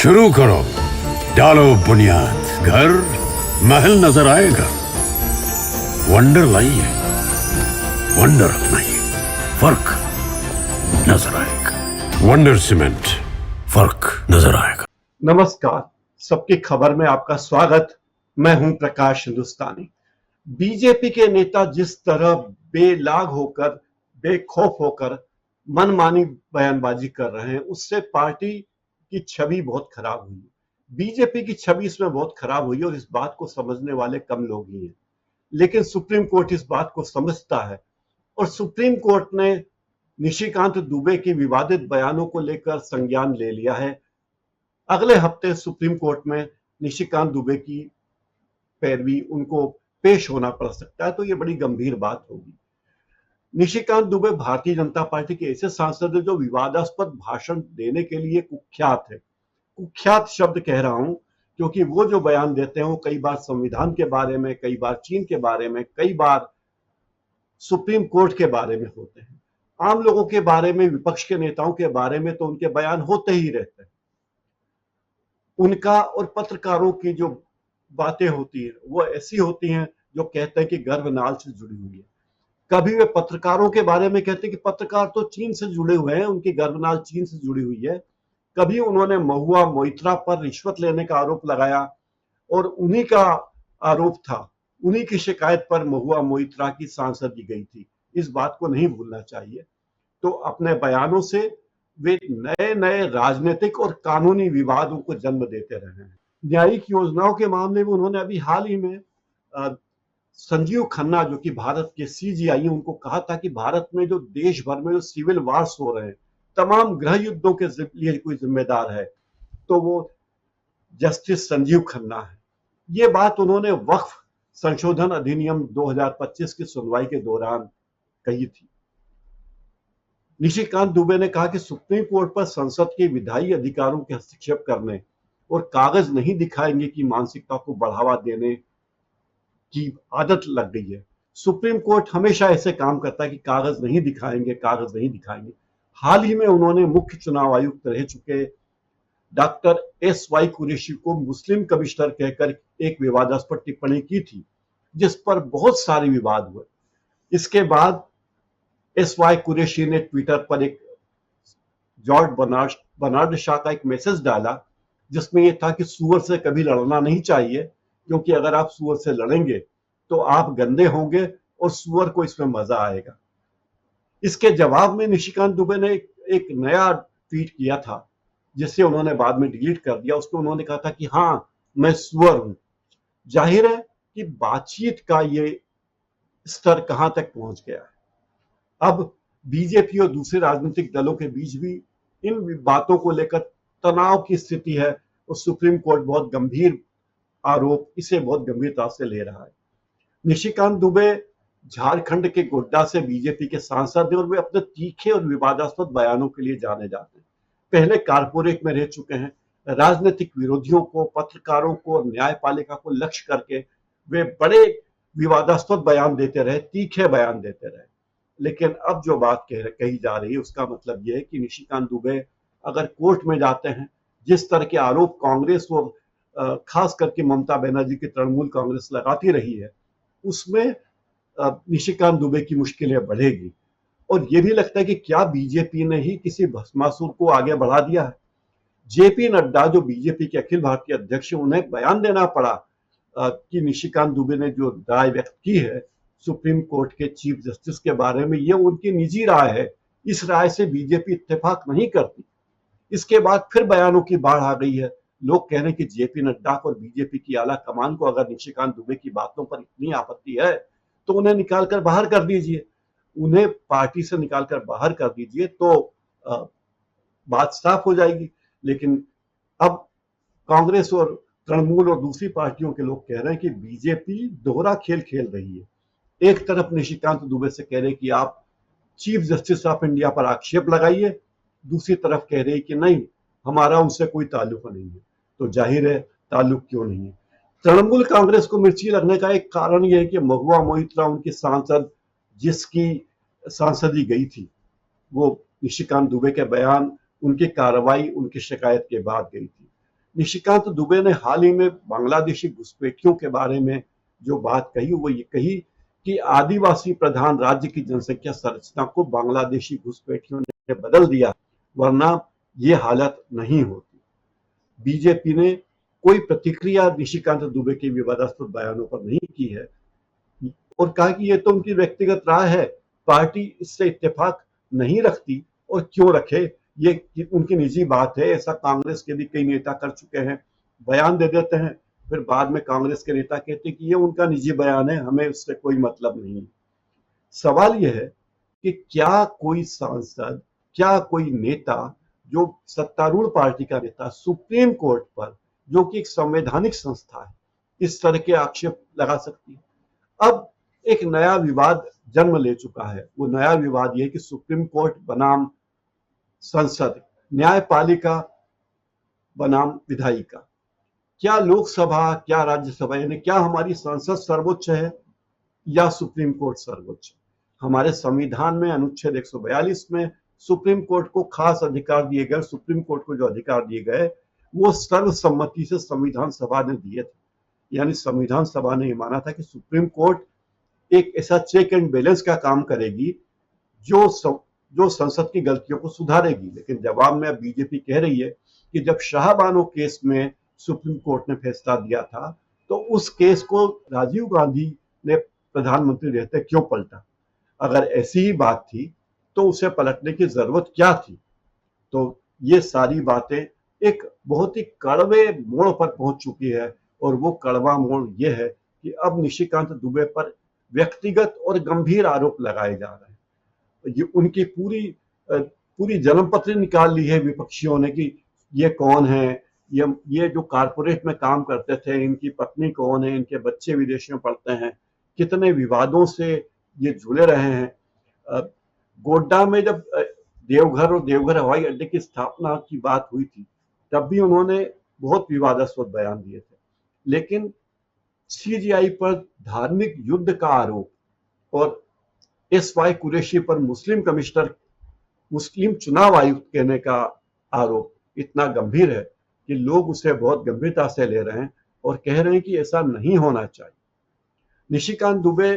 शुरू करो, डालो बुनियाद, घर महल नजर आएगा। वंडर लाइए, वंडर अपनाइए, फर्क नजर आएगा। वंडर सीमेंट, फर्क नजर आएगा। नमस्कार, सबकी खबर में आपका स्वागत। मैं हूं प्रकाश हिंदुस्तानी। बीजेपी के नेता जिस तरह बेलाग होकर, बेखौफ होकर मनमानी बयानबाजी कर रहे हैं, उससे पार्टी की छवि बहुत खराब हुई है। बीजेपी की छवि इसमें बहुत खराब हुई है और इस बात को समझने वाले कम लोग ही हैं। लेकिन सुप्रीम कोर्ट इस बात को समझता है और सुप्रीम कोर्ट ने निशिकांत दुबे के विवादित बयानों को लेकर संज्ञान ले लिया है। अगले हफ्ते सुप्रीम कोर्ट में निशिकांत दुबे की पैरवी उनको पेश होना पड़ सकता है, तो ये बड़ी गंभीर बात होगी। निशिकांत दुबे भारतीय जनता पार्टी के ऐसे सांसद हैं जो विवादास्पद भाषण देने के लिए कुख्यात है। कुख्यात शब्द कह रहा हूं क्योंकि वो जो बयान देते हैं वो कई बार संविधान के बारे में, कई बार चीन के बारे में, कई बार सुप्रीम कोर्ट के बारे में होते हैं। आम लोगों के बारे में, विपक्ष के नेताओं के बारे में तो उनके बयान होते ही रहते हैं। उनका और पत्रकारों की जो बातें होती है वो ऐसी होती हैं जो कहते हैं कि गर्भनाल से जुड़ी हुई है। कभी वे पत्रकारों के बारे में कहते हैं कि पत्रकार तो चीन से जुड़े हुए हैं, उनकी गर्भनाल चीन से जुड़ी हुई है। कभी उन्होंने महुआ मोइत्रा पर रिश्वत लेने का आरोप लगाया और उन्हीं का आरोप था, उन्हीं की शिकायत पर महुआ मोइत्रा की सांसदगी गई थी। इस बात को नहीं भूलना चाहिए। तो अपने बयानों से वे नए नए राजनीतिक और कानूनी विवादों को जन्म देते रहे हैं। न्यायिक योजनाओं के मामले में उन्होंने अभी हाल ही में संजीव खन्ना, जो कि भारत के सीजीआई, उनको कहा था कि भारत में जो देश भर में जो सिविल वार्स हो रहे हैं, तमाम गृह युद्धों के लिए कोई जिम्मेदार है तो वो जस्टिस संजीव खन्ना है। ये बात उन्होंने वक्फ संशोधन अधिनियम 2025 की सुनवाई के दौरान कही थी। निशिकांत दुबे ने कहा कि सुप्रीम कोर्ट पर संसद के विधायी अधिकारों के हस्तक्षेप करने और कागज नहीं दिखाएंगे की मानसिकता को बढ़ावा देने की आदत लग गई है। सुप्रीम कोर्ट हमेशा ऐसे काम करता है कि कागज नहीं दिखाएंगे, कागज नहीं दिखाएंगे। हाल ही में उन्होंने मुख्य चुनाव आयुक्त रह चुके डॉक्टर SY कुरैशी को मुस्लिम कमिश्नर कहकर एक विवादास्पद टिप्पणी की थी, जिस पर बहुत सारे विवाद हुए। इसके बाद SY कुरैशी ने ट्विटर पर एक जॉर्ज बर्नार्ड शॉ का एक मैसेज डाला, जिसमें यह था कि सूअर से कभी लड़ना नहीं चाहिए, क्योंकि अगर आप सूअर से लड़ेंगे तो आप गंदे होंगे और सूअर को इसमें मजा आएगा। इसके जवाब में निशिकांत दुबे ने एक नया ट्वीट किया था, जिसे उन्होंने बाद में डिलीट कर दिया। उसमें उन्होंने कहा था कि हाँ, मैं सूअर हूं। जाहिर है कि बातचीत का ये स्तर कहां तक पहुंच गया है। अब बीजेपी और दूसरे राजनीतिक दलों के बीच भी इन बातों को लेकर तनाव की स्थिति है और सुप्रीम कोर्ट बहुत गंभीर आरोप, इसे बहुत गंभीरता से ले रहा है। निशिकांत दुबे झारखंड के गोड्डा से बीजेपी के सांसद हैं और वे अपने तीखे और विवादास्पद बयानों के लिए जाने जाते हैं। पहले कारपोरेट में रह चुके हैं। राजनीतिक विरोधियों को, पत्रकारों को और न्यायपालिका को लक्ष्य करके वे बड़े विवादास्पद बयान देते रहे, तीखे बयान देते रहे। लेकिन अब जो बात कही जा रही है उसका मतलब यह है कि निशिकांत दुबे अगर कोर्ट में जाते हैं, जिस तरह के आरोप कांग्रेस और खास करके ममता बनर्जी की तृणमूल कांग्रेस लगाती रही है, उसमें निशिकांत दुबे की मुश्किलें बढ़ेगी। और यह भी लगता है कि क्या बीजेपी ने ही किसी भस्मासुर को आगे बढ़ा दिया है। जेपी नड्डा, जो बीजेपी के अखिल भारतीय अध्यक्ष, उन्हें बयान देना पड़ा कि निशिकांत दुबे ने जो राय व्यक्त की है सुप्रीम कोर्ट के चीफ जस्टिस के बारे में, यह उनकी निजी राय है। इस राय से बीजेपी इत्तेफाक नहीं करती। इसके बाद फिर बयानों की बाढ़ आ गई है। लोग कह रहे हैं कि जेपी नड्डा और बीजेपी की आला कमान को अगर निशिकांत दुबे की बातों पर इतनी आपत्ति है तो उन्हें निकालकर बाहर कर दीजिए, उन्हें पार्टी से निकालकर बाहर कर दीजिए, तो बात साफ हो जाएगी। लेकिन अब कांग्रेस और तृणमूल और दूसरी पार्टियों के लोग कह रहे हैं कि बीजेपी दोहरा खेल खेल रही है। एक तरफ निशिकांत दुबे से कह रहे कि आप चीफ जस्टिस ऑफ इंडिया पर आक्षेप लगाइए, दूसरी तरफ कह रही कि नहीं, हमारा उनसे कोई ताल्लुक नहीं है। तो जाहिर है ताल्लुक क्यों नहीं है। तृणमूल कांग्रेस को मिर्ची लगने का एक कारण यह है कि महुआ मोइत्रा उनकी सांसद, जिसकी सांसदी गई थी, वो निशिकांत दुबे के बयान, उनकी कार्रवाई, उनकी शिकायत के बाद गई थी। निशिकांत दुबे ने हाल ही में बांग्लादेशी घुसपैठियों के बारे में जो बात कही वो ये कही कि आदिवासी प्रधान राज्य की जनसंख्या संरचना को बांग्लादेशी घुसपैठियों ने बदल दिया, वरना ये हालत नहीं होती। बीजेपी ने कोई प्रतिक्रिया निशिकांत दुबे के विवादास्पद बयानों पर नहीं की है और कहा कि ये तो उनकी व्यक्तिगत राय है, पार्टी इससे इत्तेफाक नहीं रखती और क्यों रखे, ये उनकी निजी बात है। ऐसा कांग्रेस के भी कई नेता कर चुके हैं, बयान दे देते हैं, फिर बाद में कांग्रेस के नेता कहते हैं कि ये उनका निजी बयान है, हमें उससे कोई मतलब नहीं। सवाल यह है कि क्या कोई सांसद, क्या कोई नेता जो सत्तारूढ़ पार्टी का नेता सुप्रीम कोर्ट पर, जो कि एक संवैधानिक संस्था है, इस तरह के आक्षेप लगा सकती है? अब एक नया विवाद जन्म ले चुका है। वो नया विवाद यह है कि सुप्रीम कोर्ट बनाम संसद, न्यायपालिका बनाम विधायिका, क्या लोकसभा, क्या राज्यसभा, यानी क्या हमारी संसद सर्वोच्च है या सुप्रीम कोर्ट सर्वोच्च? हमारे संविधान में अनुच्छेद 142 में सुप्रीम कोर्ट को खास अधिकार दिए गए। सुप्रीम कोर्ट को जो अधिकार दिए गए वो सर्वसम्मति से संविधान सभा ने दिए थे। यानी संविधान सभा ने माना था कि सुप्रीम कोर्ट एक ऐसा चेक एंड बैलेंस का काम करेगी जो संसद की गलतियों को सुधारेगी। लेकिन जवाब में अब बीजेपी कह रही है कि जब शाहबानो केस में सुप्रीम कोर्ट ने फैसला दिया था तो उस केस को राजीव गांधी ने प्रधानमंत्री रहते क्यों पलटा? अगर ऐसी ही बात थी तो उसे पलटने की जरूरत क्या थी? तो ये सारी बातें एक बहुत ही कड़वे मोड़ पर पहुंच चुकी है और वो कड़वा मोड़ ये है कि अब निशिकांत दुबे पर व्यक्तिगत और गंभीर आरोप लगाए जा रहे हैं। ये उनकी पूरी जन्मपत्री निकाल ली है विपक्षियों ने कि ये कौन है, ये जो कारपोरेट में काम करते थे, इनकी पत्नी कौन है, इनके बच्चे विदेश में पढ़ते हैं, कितने विवादों से ये जुड़े रहे हैं। गोड्डा में जब देवघर और देवघर हवाई अड्डे की स्थापना की बात हुई थी तब भी उन्होंने बहुत विवादास्पद बयान दिए थे। लेकिन सीजीआई पर धार्मिक युद्ध का आरोप और एसवाई कुरैशी पर मुस्लिम चुनाव आयुक्त कहने का आरोप इतना गंभीर है कि लोग उसे बहुत गंभीरता से ले रहे हैं और कह रहे हैं कि ऐसा नहीं होना चाहिए। निशिकांत दुबे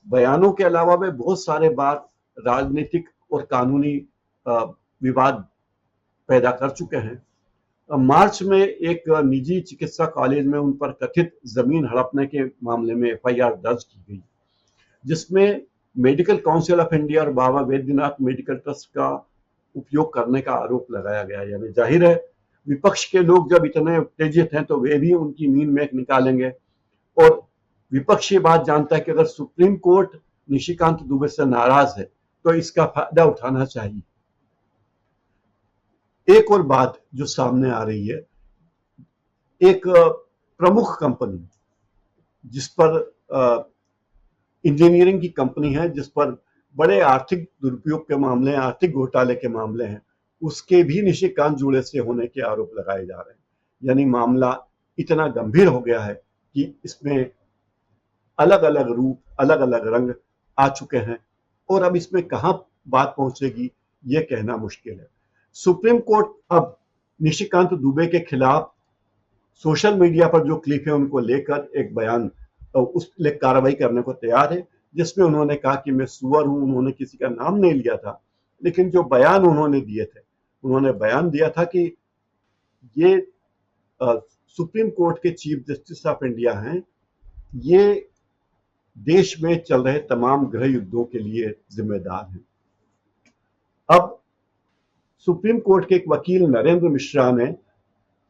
बयानों के अलावा वे बहुत सारे बार राजनीतिक और कानूनी विवाद पैदा कर चुके हैं। मार्च में एक निजी चिकित्सा कॉलेज में उन पर कथित जमीन हड़पने के मामले में एफआईआर दर्ज की गई, जिसमें मेडिकल काउंसिल ऑफ इंडिया और बाबा वैद्यनाथ मेडिकल ट्रस्ट का उपयोग करने का आरोप लगाया गया। यानी जाहिर है विपक्ष के लोग जब इतने उत्तेजित हैं तो वे भी उनकी मीन मेख निकालेंगे और विपक्ष ये बात जानता है कि अगर सुप्रीम कोर्ट निशिकांत दुबे से नाराज है तो इसका फायदा उठाना चाहिए। एक और बात जो सामने आ रही है, एक प्रमुख कंपनी जिस पर इंजीनियरिंग की कंपनी है, जिस पर बड़े आर्थिक दुरुपयोग के मामले हैं, आर्थिक घोटाले के मामले हैं, उसके भी निशिकांत जुड़े से होने के आरोप लगाए जा रहे हैं। यानी मामला इतना गंभीर हो गया है कि इसमें अलग अलग रूप, अलग अलग रंग आ चुके हैं और अब इसमें कहां बात पहुंचेगी ये कहना मुश्किल है। सुप्रीम कोर्ट अब निशिकांत दुबे के खिलाफ सोशल मीडिया पर जो क्लिप है उनको लेकर एक बयान, उस पर कार्रवाई करने को तैयार है, जिसमें उन्होंने कहा कि मैं सुअर हूं। उन्होंने किसी का नाम नहीं लिया था, लेकिन जो बयान उन्होंने दिए थे, उन्होंने बयान दिया था कि ये सुप्रीम कोर्ट के चीफ जस्टिस ऑफ इंडिया हैं, ये देश में चल रहे तमाम गृह युद्धों के लिए जिम्मेदार हैं। अब सुप्रीम कोर्ट के एक वकील नरेंद्र मिश्रा ने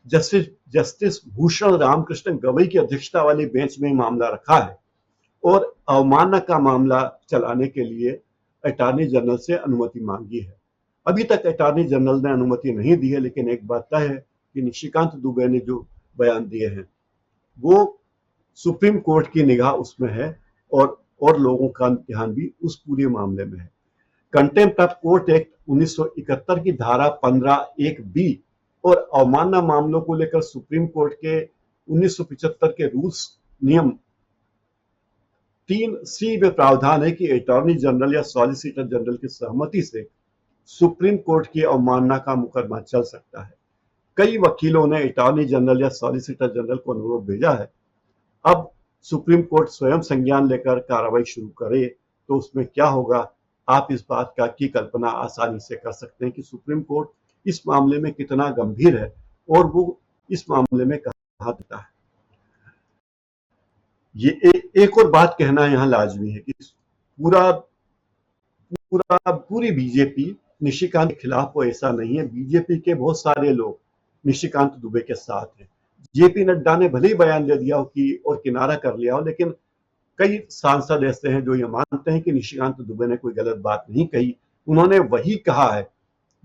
जस्टिस भूषण रामकृष्ण गवई की अध्यक्षता वाली बेंच में मामला रखा है और अवमानना का मामला चलाने के लिए अटॉर्नी जनरल से अनुमति मांगी है। अभी तक अटॉर्नी जनरल ने अनुमति नहीं दी है, लेकिन एक बात तय है कि निशिकांत दुबे ने जो बयान दिए हैं वो सुप्रीम कोर्ट की निगाह उसमें है और लोगों का ध्यान भी उस पूरे मामले में है। कंटेम्प्ट ऑफ कोर्ट एक्ट 1971 की धारा 15(1)(b और अवमानना मामलों को लेकर सुप्रीम कोर्ट के 1975 के रूल्स नियम 3(c) में प्रावधान है कि अटॉर्नी जनरल या सॉलिसिटर जनरल की सहमति से सुप्रीम कोर्ट की अवमानना का मुकदमा चल सकता है। कई वकीलों ने अटॉर्नी जनरल या सॉलिसिटर जनरल को अनुरोध भेजा है। अब सुप्रीम कोर्ट स्वयं संज्ञान लेकर कार्रवाई शुरू करे तो उसमें क्या होगा, आप इस बात की कल्पना आसानी से कर सकते हैं कि सुप्रीम कोर्ट इस मामले में कितना गंभीर है और वो इस मामले में कहाँ देता है। ये एक और बात कहना यहाँ लाजमी है कि पूरी बीजेपी निशिकांत के खिलाफ वो ऐसा नहीं है। बीजेपी के बहुत सारे लोग निशिकांत दुबे के साथ हैं। जेपी नड्डा ने भले ही बयान दे दिया हो कि और किनारा कर लिया हो, लेकिन कई सांसद ऐसे हैं जो ये मानते हैं कि निशिकांत दुबे ने कोई गलत बात नहीं कही। उन्होंने वही कहा है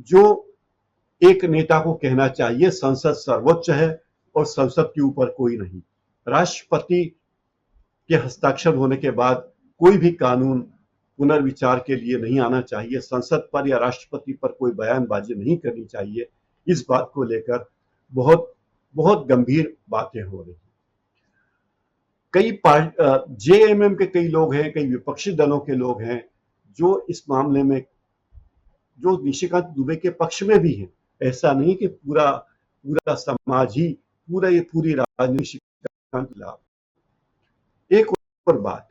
जो एक नेता को कहना चाहिए, संसद सर्वोच्च है और संसद के ऊपर कोई नहीं। राष्ट्रपति के हस्ताक्षर होने के बाद कोई भी कानून पुनर्विचार के लिए नहीं आना चाहिए। संसद पर या राष्ट्रपति पर कोई बयानबाजी नहीं करनी चाहिए। इस बात को लेकर बहुत बहुत गंभीर बातें हो रही हैं। कई जेएमएम के कई लोग हैं, कई विपक्षी दलों के लोग हैं जो इस मामले में जो निशिकांत दुबे के पक्ष में भी हैं। ऐसा नहीं कि पूरा समाज ही पूरी राजनीति निशिकांत खिलाफ। एक और बात,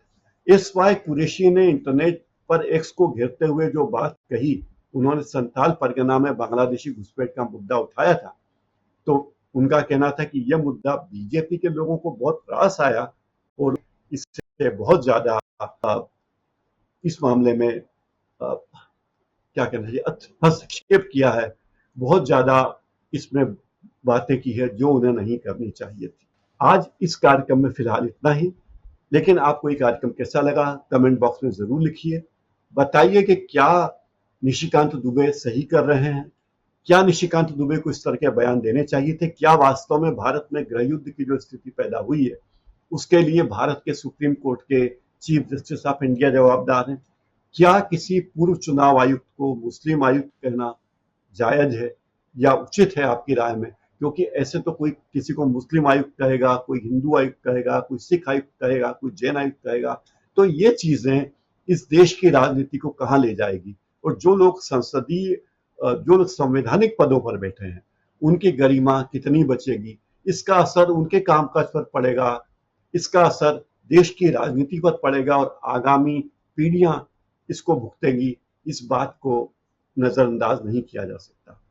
एसवाई कुरैशी ने इंटरनेट पर एक्स को घेरते हुए जो बात कही, उन्होंने संथाल परगना में बांग्लादेशी घुसपैठ का मुद्दा उठाया था। तो उनका कहना था कि यह मुद्दा बीजेपी के लोगों को बहुत त्रास आया और इससे बहुत ज्यादा इस मामले में क्या कहना चाहिए, हस्तक्षेप किया है, बहुत ज्यादा इसमें बातें की है जो उन्हें नहीं करनी चाहिए थी। आज इस कार्यक्रम में फिलहाल इतना ही, लेकिन आपको ये कार्यक्रम कैसा लगा कमेंट बॉक्स में जरूर लिखिए। बताइए कि क्या निशिकांत दुबे सही कर रहे हैं, क्या निशिकांत दुबे को इस तरह के बयान देने चाहिए थे, क्या वास्तव में भारत में गृह युद्ध की जो स्थिति पैदा हुई है उसके लिए भारत के सुप्रीम कोर्ट के चीफ जस्टिस ऑफ इंडिया जवाबदार हैं, क्या किसी पूर्व चुनाव आयुक्त को मुस्लिम आयुक्त कहना जायज है या उचित है आपकी राय में, क्योंकि ऐसे तो कोई किसी को मुस्लिम आयुक्त कहेगा, कोई हिंदू आयुक्त कहेगा, कोई सिख आयुक्त कहेगा, कोई जैन आयुक्त कहेगा। तो ये चीजें इस देश की राजनीति को कहाँ ले जाएगी, और जो लोग संवैधानिक पदों पर बैठे हैं उनकी गरिमा कितनी बचेगी, इसका असर उनके कामकाज पर पड़ेगा, इसका असर देश की राजनीति पर पड़ेगा और आगामी पीढ़ियां इसको भुगतेंगी। इस बात को नजरअंदाज नहीं किया जा सकता।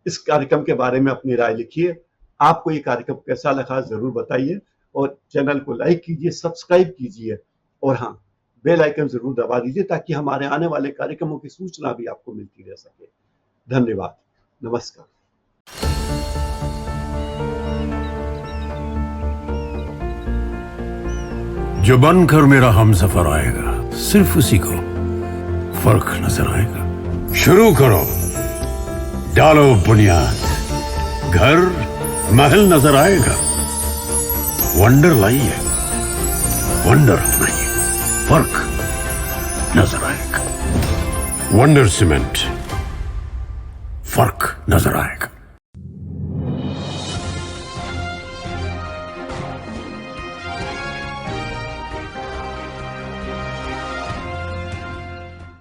इस कार्यक्रम के बारे में अपनी राय लिखिए। आपको ये कार्यक्रम कैसा लगा जरूर बताइए और चैनल को लाइक कीजिए, सब्सक्राइब कीजिए और हाँ, बेल आइकन जरूर दबा दीजिए ताकि हमारे आने वाले कार्यक्रमों की सूचना भी आपको मिलती रह सके। धन्यवाद, नमस्कार। जो बनकर मेरा हमसफर आएगा सिर्फ उसी को फर्क नजर आएगा। शुरू करो, डालो बुनियाद, घर महल नजर आएगा। वंडर लाइए, वंडर अपनाइए, फर्क नजर आएगा। वंडर सीमेंट, फर्क नजर आएगा।